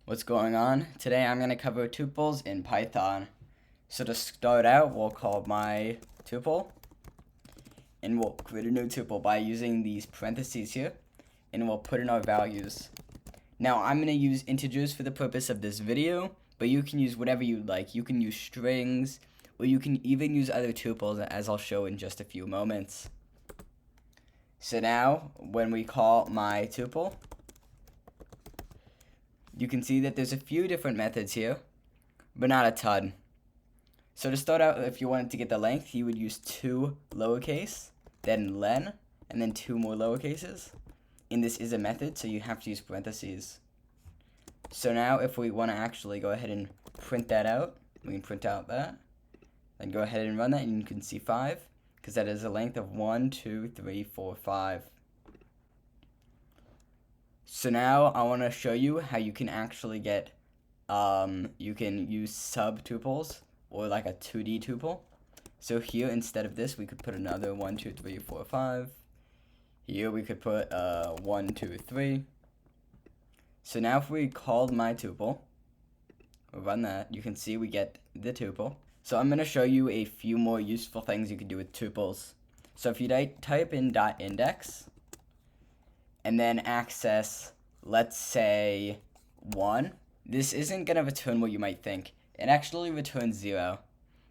What's going on? Today I'm going to cover tuples in Python. So to start out, we'll call my tuple, and we'll create a new tuple by using these parentheses here, and we'll put in our values. Now I'm going to use integers for the purpose of this video, but you can use whatever you like. You can use strings, or you can even use other tuples, as I'll show in just a few moments. So now, when we call my tuple, you can see that there's a few different methods here, but not a ton. So to start out, if you wanted to get the length, you would use 2 lowercase, then len, and then 2 more lowercases. And this is a method, so you have to use parentheses. So now if we want to actually go ahead and print that out, we can print out that. Then go ahead and run that, and you can see 5, because that is a length of 1, 2, 3, 4, 5. So now I want to show you how you can actually get, you can use subtuples or like a 2D tuple. So here, instead of this, we could put another 1, 2, 3, 4, 5. Here we could put 1, 2, 3. So now if we called my tuple, run that, you can see we get the tuple. So I'm going to show you a few more useful things you can do with tuples. So if you type in .index, and then access, let's say, 1, this isn't going to return what you might think. It actually returns 0.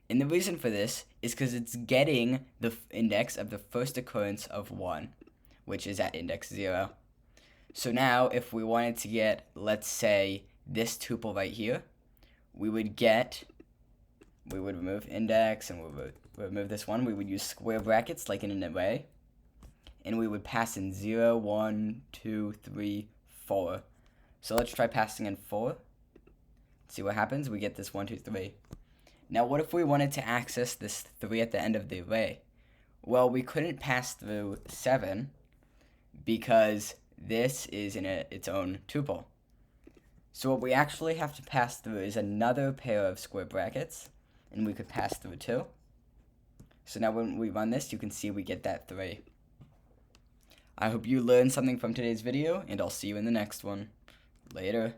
And the reason for this is because it's getting the index of the first occurrence of 1, which is at index 0. So now, if we wanted to get, let's say, this tuple right here, we would remove index, and we would remove this one. We would use square brackets like in an array. And we would pass in 0, 1, 2, 3, 4. So let's try passing in 4. See what happens. We get this 1, 2, 3. Now what if we wanted to access this 3 at the end of the array? Well, we couldn't pass through 7 because this is in its own tuple. So what we actually have to pass through is another pair of square brackets, and we could pass through 2. So now when we run this, you can see we get that 3. I hope you learned something from today's video, and I'll see you in the next one. Later.